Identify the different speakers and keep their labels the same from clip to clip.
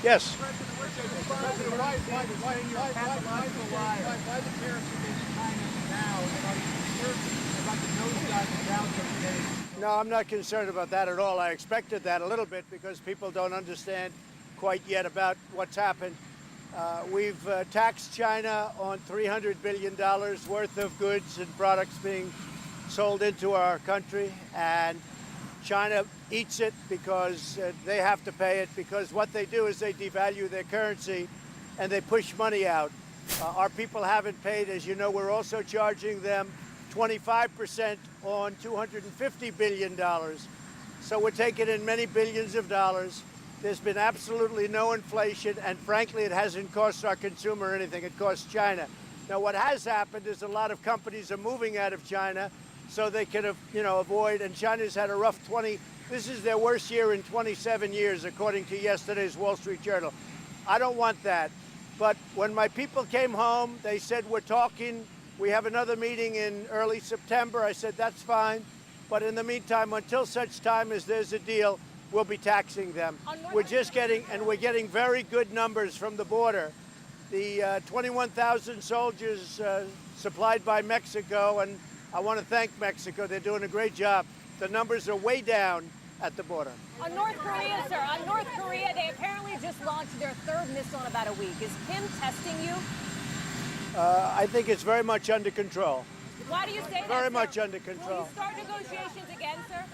Speaker 1: Yes.
Speaker 2: Why the tariffs against China now? Are you concerned about the nosedive in Dow today?
Speaker 1: No, I'm not concerned about that at all. I expected that a little bit because people don't understand quite yet about what's happened. We've taxed China on $300 billion worth of goods and products being sold into our country, and China eats it because they have to pay it, because what they do is they devalue their currency and they push money out. Our people haven't paid. As you know, we're also charging them 25% on $250 billion. So we're taking in many billions of dollars. There's been absolutely no inflation, and frankly, it hasn't cost our consumer anything. It costs China. Now, what has happened is a lot of companies are moving out of China so they can, avoid, and China's had a rough this is their worst year in 27 years, according to yesterday's Wall Street Journal. I don't want that. But when my people came home, they said, we're talking. We have another meeting in early September. I said, that's fine. But in the meantime, until such time as there's a deal, we'll be taxing them. We're getting very good numbers from the border. The 21,000 soldiers supplied by Mexico, and I want to thank Mexico. They're doing a great job. The numbers are way down at the border.
Speaker 3: On North Korea, sir, on North Korea, they apparently just launched their third missile in about a week. Is Kim testing you?
Speaker 1: I think it's very much under control.
Speaker 3: Why do you say that,
Speaker 1: Very
Speaker 3: sir?
Speaker 1: much under control.
Speaker 3: Will you start negotiations again, sir?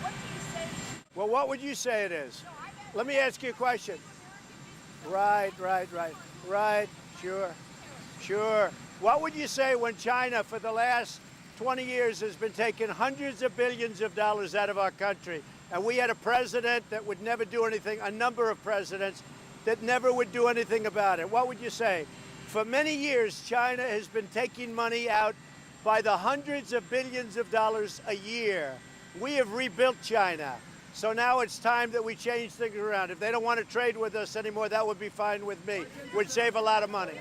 Speaker 3: What do you say?
Speaker 1: Well, what would you say it is? Let me ask you a question. Right. Sure. What would you say when China, for the last 20 years, has been taking hundreds of billions of dollars out of our country, and we had a president that would never do anything, a number of presidents that never would do anything about it? What would you say? For many years, China has been taking money out by the hundreds of billions of dollars a year. We have rebuilt China. So now it's time that we change things around. If they don't want to trade with us anymore, that would be fine with me. Would save a lot of money.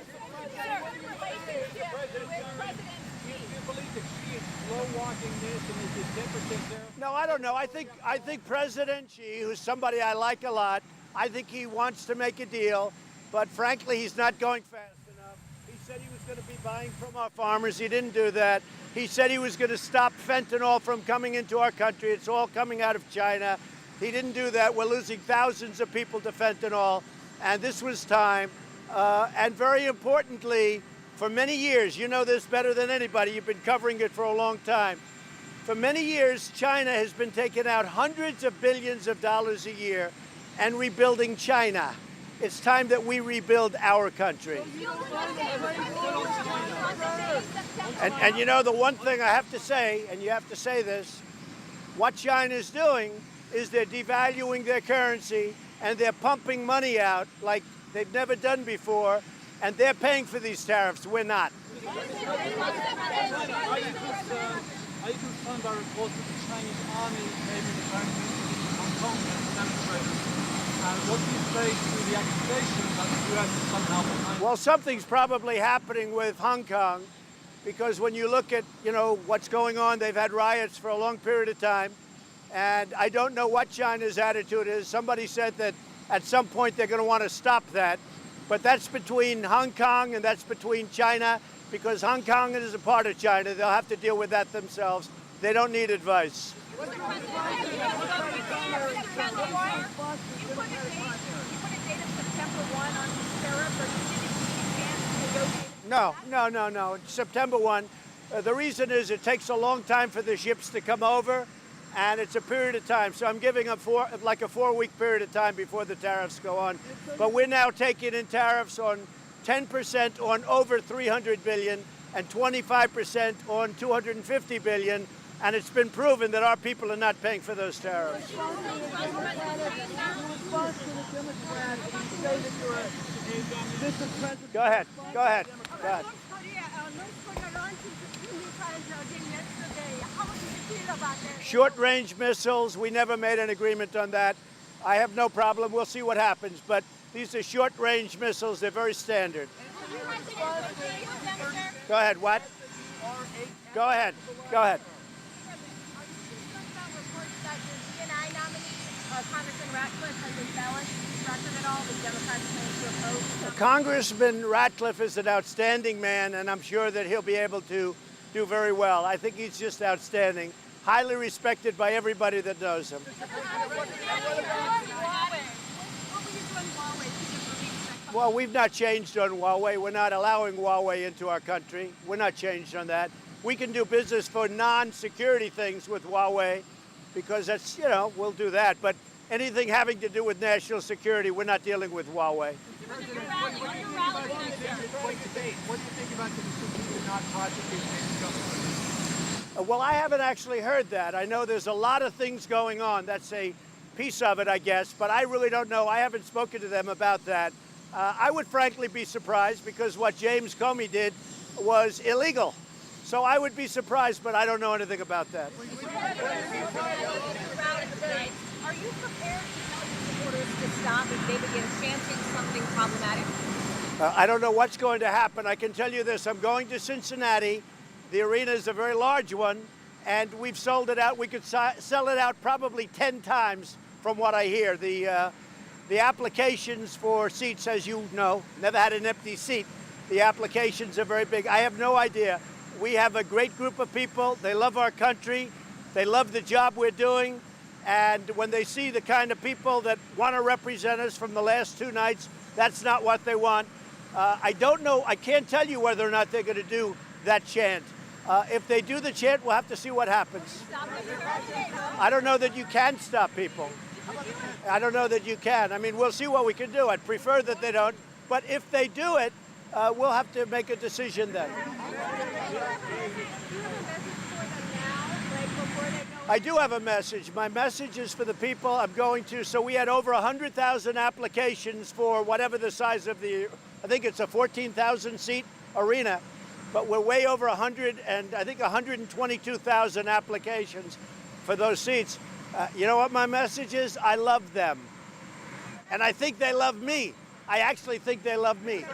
Speaker 1: No, I don't know. I think President Xi, who's somebody I like a lot, I think he wants to make a deal, but frankly, he's not going fast enough. He said he was going to be buying from our farmers. He didn't do that. He said he was going to stop fentanyl from coming into our country. It's all coming out of China. He didn't do that. We're losing thousands of people to fentanyl, and this was time. And very importantly, for many years, you know this better than anybody, you've been covering it for a long time. For many years, China has been taking out hundreds of billions of dollars a year and rebuilding China. It's time that we rebuild our country. And you know, the one thing I have to say, and you have to say this, what China's doing is they're devaluing their currency and they're pumping money out like they've never done before, and they're paying for these tariffs. We're not.
Speaker 2: Are you concerned by reports that the Chinese army may be preparing to intervene in Hong Kong against demonstrators? And what do you say to the accusation that the U.S. is somehow behind?
Speaker 1: Well, something's probably happening with Hong Kong, because when you look at, what's going on, they've had riots for a long period of time, and I don't know what China's attitude is. Somebody said that at some point they're going to want to stop that, but that's between Hong Kong and that's between China, because Hong Kong is a part of China. They'll have to deal with that themselves. They don't need advice. No. September 1. The reason is it takes a long time for the ships to come over, and it's a period of time. So I'm giving them like a 4-week period of time before the tariffs go on. But we're now taking in tariffs on 10% on over $300 billion and 25% on $250 billion. And it's been proven that our people are not paying for those tariffs. Go ahead. Short-range missiles, we never made an agreement on that. I have no problem. We'll see what happens. But these are short-range missiles. They're very standard. Go ahead. What? Go ahead.
Speaker 4: Congressman Ratcliffe has
Speaker 1: Congressman Ratcliffe is an outstanding man, and I'm sure that he'll be able to do very well. I think he's just outstanding, highly respected by everybody that knows him. Well, we've not changed on Huawei. We're not allowing Huawei into our country. We're not changed on that. We can do business for non-security things with Huawei because that's, we'll do that. But anything having to do with national security, we're not dealing with Huawei.
Speaker 2: What do you think about the decision to not prosecute government?
Speaker 1: Well, I haven't actually heard that. I know there's a lot of things going on. That's a piece of it, I guess. But I really don't know. I haven't spoken to them about that. I would frankly be surprised because what James Comey did was illegal. So I would be surprised, but I don't know anything about that.
Speaker 3: Are you prepared to tell your supporters to stop if they begin chanting something problematic?
Speaker 1: I don't know what's going to happen. I can tell you this. I'm going to Cincinnati. The arena is a very large one, and we've sold it out. We could sell it out probably 10 times from what I hear. The applications for seats, as you know, never had an empty seat. The applications are very big. I have no idea. We have a great group of people. They love our country. They love the job we're doing. And when they see the kind of people that want to represent us from the last two nights, that's not what they want. I don't know. I can't tell you whether or not they're going to do that chant. If they do the chant, we'll have to see what happens. I don't know that you can stop people. I don't know that you can. I mean, we'll see what we can do. I'd prefer that they don't. But if they do it, we'll have to make a decision then. I do have a message. My message is for the people I'm going to. So we had over 100,000 applications for whatever the size of I think it's a 14,000 seat arena, but we're way over 100 and I think 122,000 applications for those seats. You know what my message is? I love them. And I think they love me. I actually think they love me.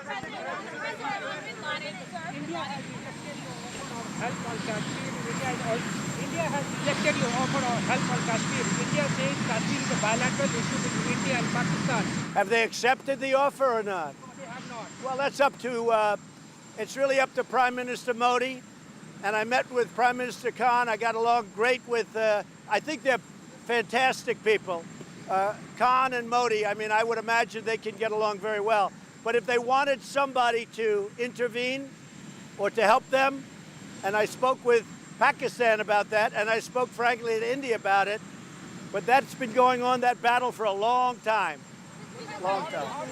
Speaker 4: India has rejected your offer of help on Kashmir. India says Kashmir is a bilateral issue between India and Pakistan.
Speaker 1: Have they accepted the offer or not?
Speaker 4: They have not.
Speaker 1: Well, that's up to, it's really up to Prime Minister Modi. And I met with Prime Minister Khan. I got along great with, I think they're fantastic people. Khan and Modi, I mean, I would imagine they can get along very well. But if they wanted somebody to intervene or to help them, and I spoke with Pakistan about that, and I spoke frankly to India about it, but that's been going on, that battle, for a long time. Long time.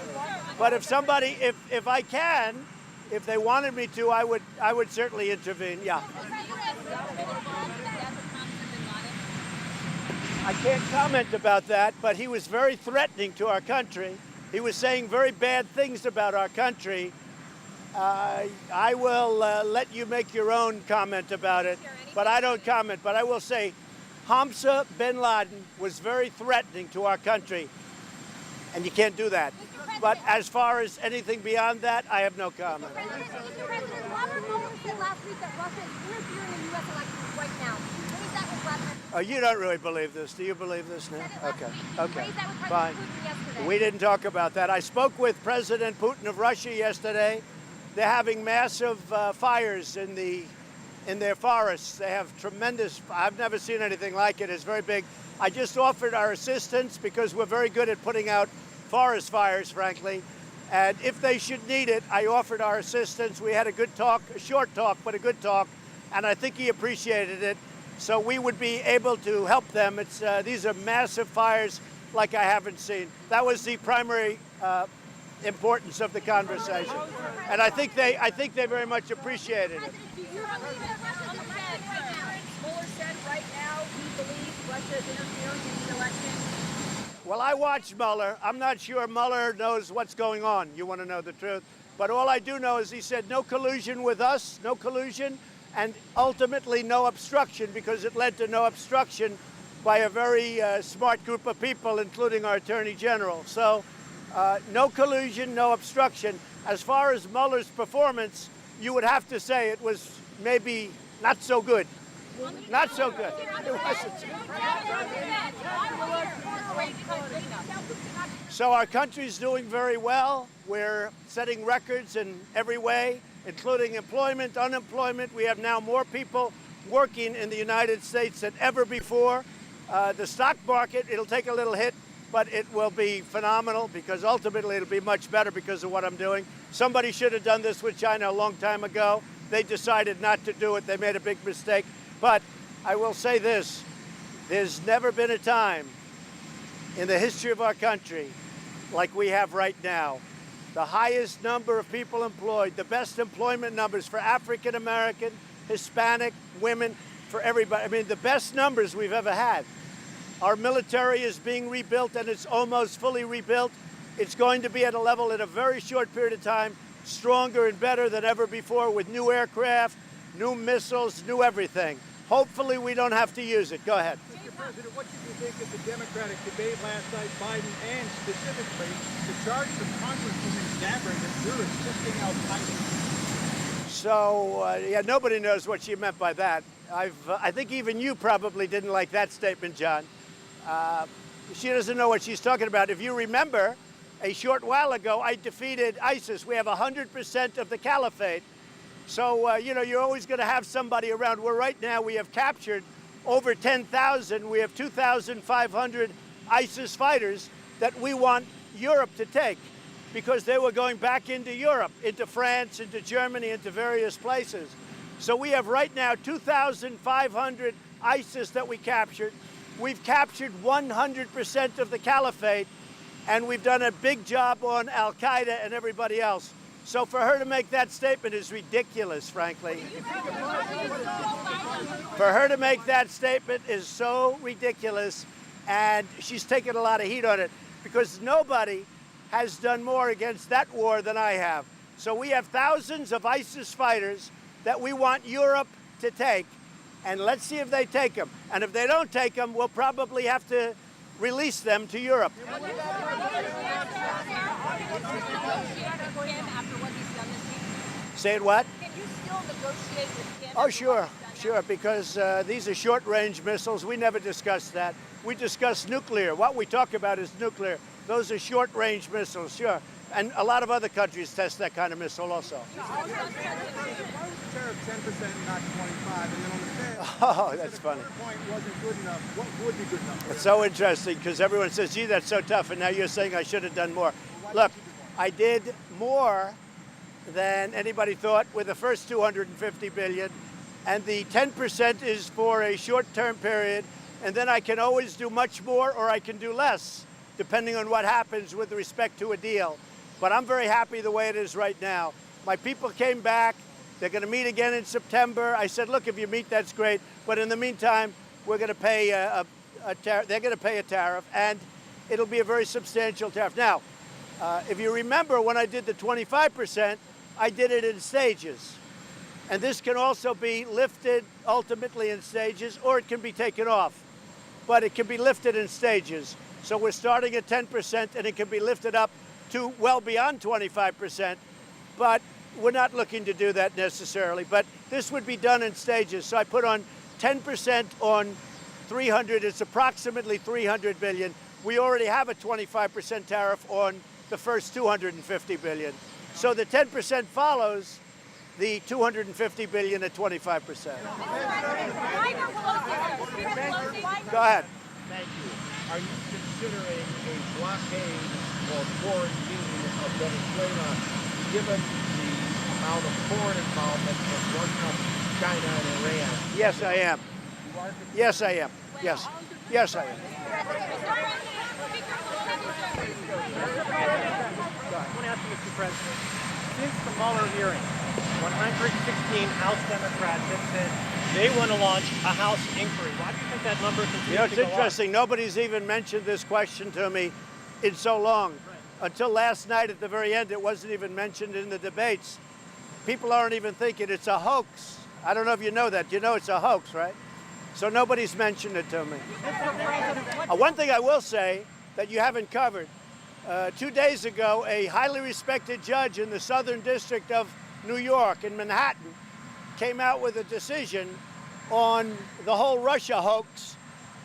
Speaker 1: But if somebody, if I can, if they wanted me to, I would certainly intervene, yeah. I can't comment about that, but he was very threatening to our country. He was saying very bad things about our country. I will let you make your own comment about it, but I don't comment. But I will say Hamza bin Laden was very threatening to our country, and you can't do that. But as far as anything beyond that, I have no comment.
Speaker 5: Mr. President, Robert Mueller said last week that Russia is interfering in U.S. elections right now. What is that with Vladimir Putin?
Speaker 1: Oh, you don't really believe this. Do you believe this now? Okay. Okay.
Speaker 5: Raised that with
Speaker 1: Fine.
Speaker 5: President Putin yesterday.
Speaker 1: We didn't talk about that. I spoke with President Putin of Russia yesterday. They're having massive fires in their forests. They have tremendous, I've never seen anything like it. It's very big. I just offered our assistance because we're very good at putting out forest fires, frankly. And if they should need it, I offered our assistance. We had a good talk, a short talk, but a good talk. And I think he appreciated it. So we would be able to help them. These are massive fires like I haven't seen. That was the primary importance of the conversation. And I think they very much appreciated it.
Speaker 5: Mueller said right now he believes Russia is interfering in the election.
Speaker 1: Well, I watched Mueller. I'm not sure Mueller knows what's going on. You want to know the truth. But all I do know is he said no collusion with us, no collusion, and ultimately no obstruction, because it led to no obstruction by a very smart group of people, including our Attorney General. So no collusion, no obstruction. As far as Mueller's performance, you would have to say it was maybe not so good. Not so good. It wasn't. So our country's doing very well. We're setting records in every way, including employment, unemployment. We have now more people working in the United States than ever before. The stock market, it'll take a little hit, but it will be phenomenal because ultimately it'll be much better because of what I'm doing. Somebody should have done this with China a long time ago. They decided not to do it. They made a big mistake. But I will say this, there's never been a time in the history of our country like we have right now. The highest number of people employed, the best employment numbers for African American, Hispanic, women, for everybody. I mean, the best numbers we've ever had. Our military is being rebuilt, and it's almost fully rebuilt. It's going to be at a level in a very short period of time, stronger and better than ever before, with new aircraft, new missiles, new everything. Hopefully we don't have to use it. Go ahead.
Speaker 4: Mr. President, what did you think of the Democratic debate last night, Biden, and specifically the charge from Congresswoman Gabbard that you're assisting al-Qaeda?
Speaker 1: So, yeah, nobody knows what she meant by that. I think even you probably didn't like that statement, John. She doesn't know what she's talking about. If you remember, a short while ago, I defeated ISIS. We have 100% of the caliphate. So, you know, you're always going to have somebody around. Where right now we have captured over 10,000. We have 2,500 ISIS fighters that we want Europe to take because they were going back into Europe, into France, into Germany, into various places. So we have right now 2,500 ISIS that we captured. We've captured 100% of the caliphate, and we've done a big job on al-Qaeda and everybody else. So for her to make that statement is ridiculous, frankly. For her to make that statement is so ridiculous, and she's taken a lot of heat on it because nobody has done more against that war than I have. So we have thousands of ISIS fighters that we want Europe to take, and let's see if they take them. And if they don't take them, we'll probably have to release them to Europe. Say it what?
Speaker 5: Can you still negotiate with Kim?
Speaker 1: Oh, sure, sure, because these are short-range missiles. We never discussed that. We discuss nuclear. What we talk about is nuclear. Those are short-range missiles, sure. And a lot of other countries test that kind of missile also.
Speaker 4: Why was the tariff 10% and not 25? And then on the Fed,
Speaker 1: Oh, that's funny.
Speaker 4: the point wasn't good enough. What would be good enough?
Speaker 1: It's so interesting because everyone says, gee, that's so tough, and now you're saying I should have done more. Look, I did more than anybody thought with the first $250 billion, and the 10% is for a short-term period, and then I can always do much more or I can do less, depending on what happens with respect to a deal. But I'm very happy the way it is right now. My people came back. They're going to meet again in September. I said, look, if you meet, that's great. But in the meantime, we're going to pay they're going to pay a tariff, and it'll be a very substantial tariff. Now, if you remember when I did the 25%, I did it in stages. And this can also be lifted ultimately in stages, or it can be taken off. But it can be lifted in stages. So we're starting at 10%, and it can be lifted up to well beyond 25%, but we're not looking to do that necessarily. But this would be done in stages. So I put on 10% on 300. It's approximately 300 billion. We already have a 25% tariff on the first 250 billion. So the 10% follows the 250 billion at 25%. Go ahead.
Speaker 6: Thank you. Are you considering a blockade or quarantine of Venezuela, given the amount of foreign involvement from Russia, China, and Iran?
Speaker 1: Yes, I am. Yes, I am. Yes. Yes, I am.
Speaker 7: I want to ask you, Mr. President, since the Mueller hearing, 116 House Democrats have said they want to launch a House inquiry. Why do you think that number continues
Speaker 1: You know, it's
Speaker 7: to go
Speaker 1: interesting. Nobody's even mentioned this question to me in so long. Until last night at the very end, it wasn't even mentioned in the debates. People aren't even thinking it's a hoax. I don't know if you know that. You know it's a hoax, right? So nobody's mentioned it to me. One thing I will say that you haven't covered. 2 days ago, a highly respected judge in the Southern District of New York in Manhattan came out with a decision on the whole Russia hoax,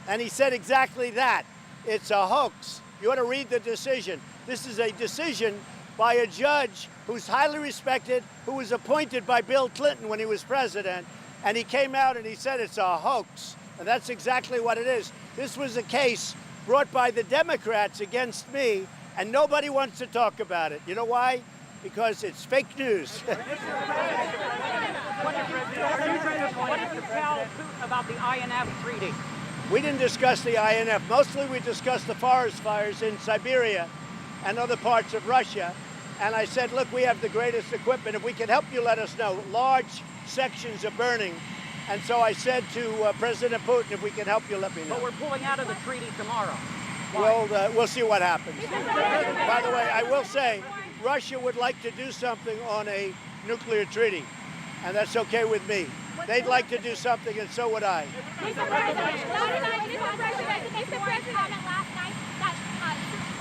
Speaker 1: and he said exactly that. It's a hoax. You ought to read the decision. This is a decision by a judge who's highly respected, who was appointed by Bill Clinton when he was president, and he came out and he said it's a hoax, and that's exactly what it is. This was a case brought by the Democrats against me, and nobody wants to talk about it. You know why? Because it's fake news.
Speaker 8: What did you tell about the INF treaty?
Speaker 1: We didn't discuss the INF. Mostly we discussed the forest fires in Siberia and other parts of Russia. And I said, look, we have the greatest equipment. If we can help you, let us know. Large sections are burning. And so I said to President Putin, if we can help you, let me know.
Speaker 8: But we're pulling out of the treaty tomorrow.
Speaker 1: We'll see what happens. By the way, I will say, Russia would like to do something on a nuclear treaty, and that's okay with me. They'd like to do something, and so would I.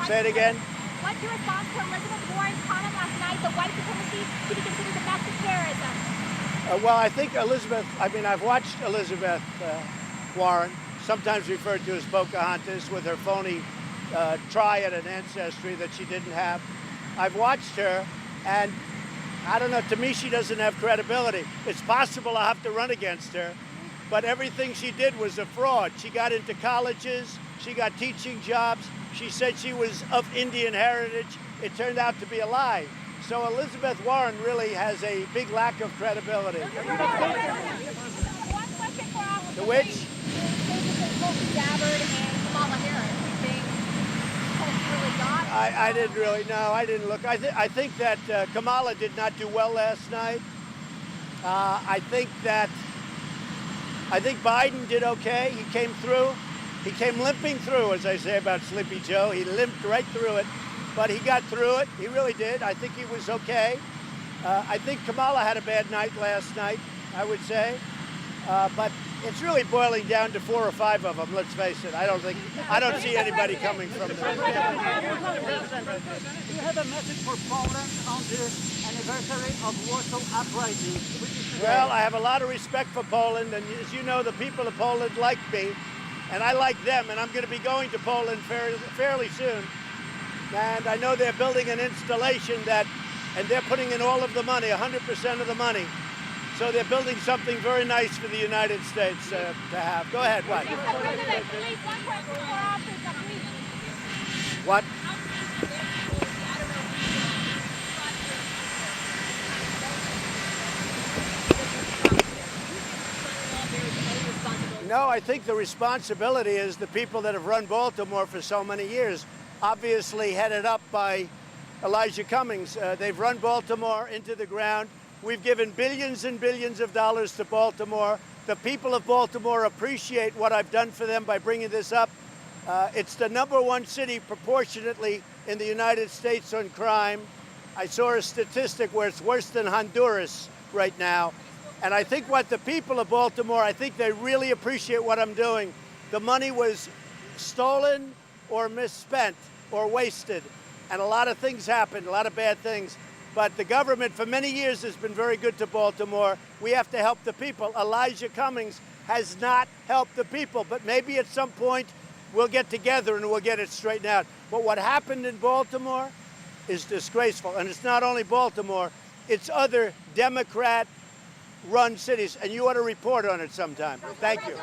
Speaker 1: Say it again.
Speaker 5: What's your response to Elizabeth Warren's comment last night that white supremacy should be considered domestic terrorism?
Speaker 1: Well, I think I've watched Elizabeth Warren, sometimes referred to as Pocahontas, with her phony triad and ancestry that she didn't have. I've watched her, and I don't know, to me she doesn't have credibility. It's possible I'll have to run against her, but everything she did was a fraud. She got into colleges, she got teaching jobs, she said she was of Indian heritage. It turned out to be a lie. So Elizabeth Warren really has a big lack of credibility. The which? I didn't really know. I didn't look. I think that Kamala did not do well last night. I think Biden did okay. He came through. He came limping through, as I say about Sleepy Joe. He limped right through it, but he got through it. He really did. I think he was okay. I think Kamala had a bad night last night, I would say. But it's really boiling down to 4 or 5 of them, let's face it. I don't see anybody coming from there.
Speaker 2: Do you have a message for Poland on the anniversary of Warsaw Uprising?
Speaker 1: Well, I have a lot of respect for Poland, and as you know, the people of Poland like me, and I like them, and I'm going to be going to Poland fairly soon. And I know they're building an installation and they're putting in all of the money, 100% of the money. So they're building something very nice for the United States to have. Go ahead, what? What? No, I think the responsibility is the people that have run Baltimore for so many years, obviously headed up by Elijah Cummings. They've run Baltimore into the ground. We've given billions and billions of dollars to Baltimore. The people of Baltimore appreciate what I've done for them by bringing this up. It's the #1 city proportionately in the United States on crime. I saw a statistic where it's worse than Honduras right now. And I think what the people of Baltimore, I think they really appreciate what I'm doing. The money was stolen or misspent or wasted. And a lot of things happened, a lot of bad things. But the government for many years has been very good to Baltimore. We have to help the people. Elijah Cummings has not helped the people, but maybe at some point we'll get together and we'll get it straightened out. But what happened in Baltimore is disgraceful. And it's not only Baltimore, it's other Democrat-run cities. And you ought to report on it sometime. Thank you.